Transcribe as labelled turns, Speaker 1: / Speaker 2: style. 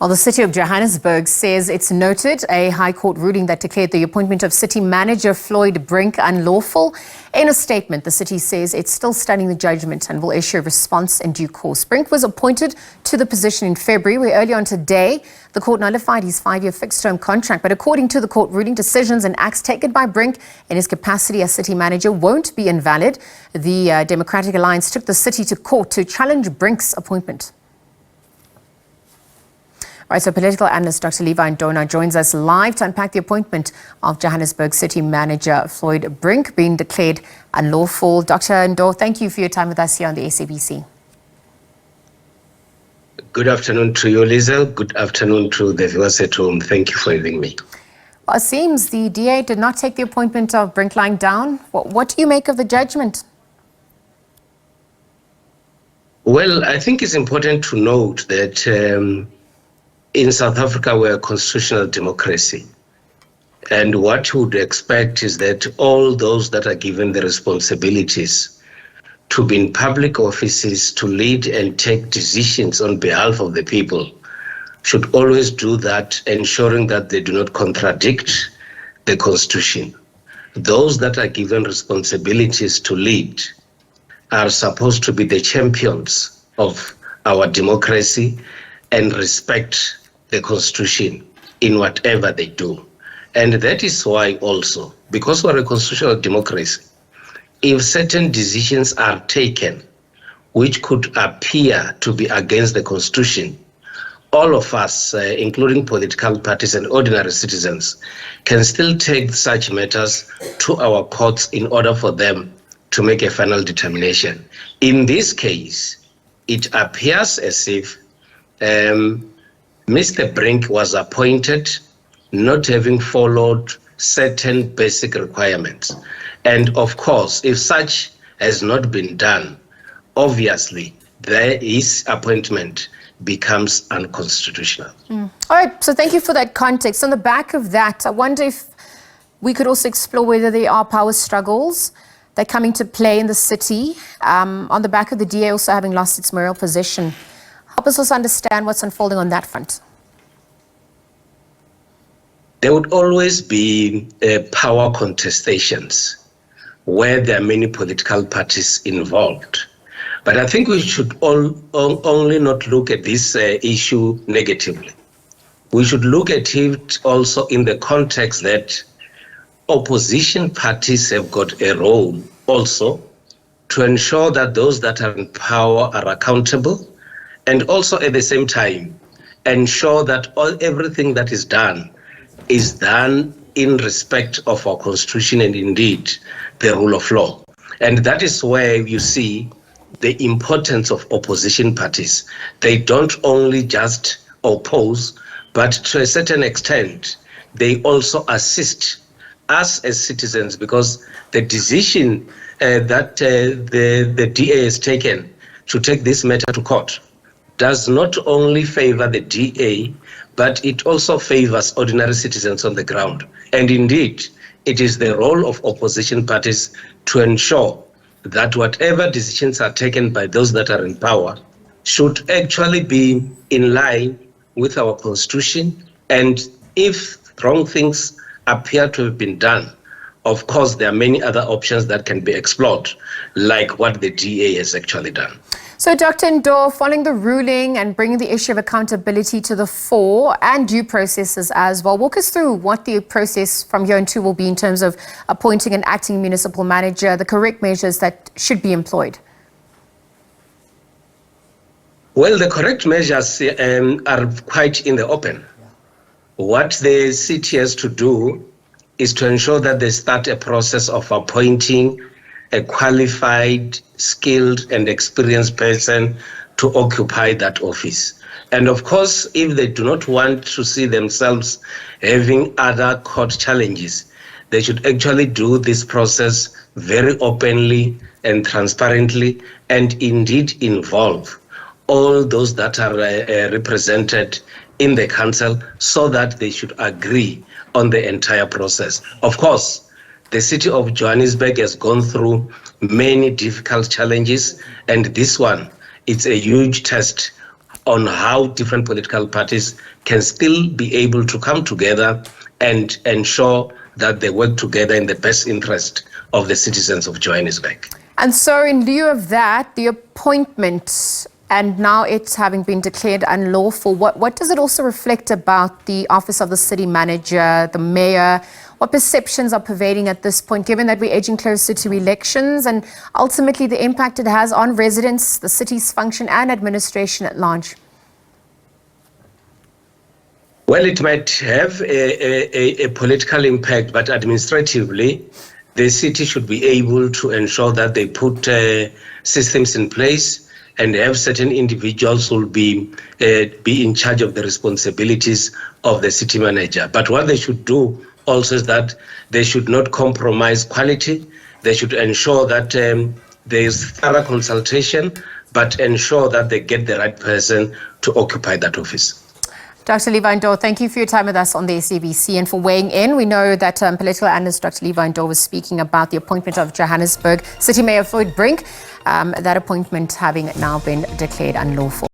Speaker 1: Well, the city of Johannesburg says it's noted a High Court ruling that declared the appointment of city manager Floyd Brink unlawful. In a statement, the city says it's still studying the judgment and will issue a response in due course. Brink was appointed to the position in February, where earlier on today, the court nullified his 5-year fixed-term contract. But according to the court ruling, decisions and acts taken by Brink in his capacity as city manager won't be invalid. The Democratic Alliance took the city to court to challenge Brink's appointment. All right, so political analyst Dr. Levy Ndou joins us live to unpack the appointment of Johannesburg City Manager Floyd Brink being declared unlawful. Dr. Ndou, thank you for your time with us here on the SABC.
Speaker 2: Good afternoon to you, Lisa. Good afternoon to the viewers at home. Thank you for having me.
Speaker 1: Well, it seems the DA did not take the appointment of Brink lying down. What do you make of the judgment?
Speaker 2: Well, I think it's important to note that in South Africa, we're a constitutional democracy. And what you would expect is that all those that are given the responsibilities to be in public offices, to lead and take decisions on behalf of the people, should always do that, ensuring that they do not contradict the Constitution. Those that are given responsibilities to lead are supposed to be the champions of our democracy and respect the Constitution in whatever they do. And that is why also, because we're a constitutional democracy, if certain decisions are taken which could appear to be against the Constitution, all of us, including political parties and ordinary citizens, can still take such matters to our courts in order for them to make a final determination. In this case, it appears as if Mr. Brink was appointed not having followed certain basic requirements. And of course, if such has not been done, obviously, his appointment becomes unconstitutional.
Speaker 1: All right, so thank you for that context. On the back of that, I wonder if we could also explore whether there are power struggles that come into play in the city, on the back of the DA also having lost its mayoral position. Help us also understand what's unfolding on that front.
Speaker 2: There would always be power contestations where there are many political parties involved. But I think we should only not look at this issue negatively. We should look at it also in the context that opposition parties have got a role also to ensure that those that are in power are accountable, and also at the same time ensure that everything that is done in respect of our Constitution and indeed the rule of law. And that is where you see the importance of opposition parties. They don't only just oppose, but to a certain extent, they also assist us as citizens, because the decision that the DA has taken to take this matter to court does not only favor the DA, but it also favors ordinary citizens on the ground. And indeed, it is the role of opposition parties to ensure that whatever decisions are taken by those that are in power should actually be in line with our Constitution. And if wrong things appear to have been done, of course, there are many other options that can be explored, like what the DA has actually done.
Speaker 1: So, Dr. Ndou, following the ruling and bringing the issue of accountability to the fore and due processes as well, walk us through what the process from here on to will be in terms of appointing an acting municipal manager, the correct measures that should be employed.
Speaker 2: Well, the correct measures are quite in the open. What the city has to do is to ensure that they start a process of appointing a qualified, skilled and experienced person to occupy that office. And of course, if they do not want to see themselves having other court challenges, they should actually do this process very openly and transparently, and indeed involve all those that are represented in the council, so that they should agree on the entire process. Of course, the city of Johannesburg has gone through many difficult challenges, and this one, it's a huge test on how different political parties can still be able to come together and ensure that they work together in the best interest of the citizens of Johannesburg.
Speaker 1: And so in lieu of that, the appointment, and now it's having been declared unlawful, what does it also reflect about the office of the city manager, the mayor? What perceptions are pervading at this point, given that we're edging closer to elections and ultimately the impact it has on residents, the city's function and administration at large?
Speaker 2: Well, it might have a political impact, but administratively, the city should be able to ensure that they put systems in place and have certain individuals who will be in charge of the responsibilities of the city manager. But what they should do also is that they should not compromise quality. They should ensure that there is thorough consultation, but ensure that they get the right person to occupy that office.
Speaker 1: Dr. Levy Ndou, thank you for your time with us on the SABC and for weighing in. We know that political analyst Dr. Levy Ndou was speaking about the appointment of Johannesburg City Mayor Floyd Brink, that appointment having now been declared unlawful.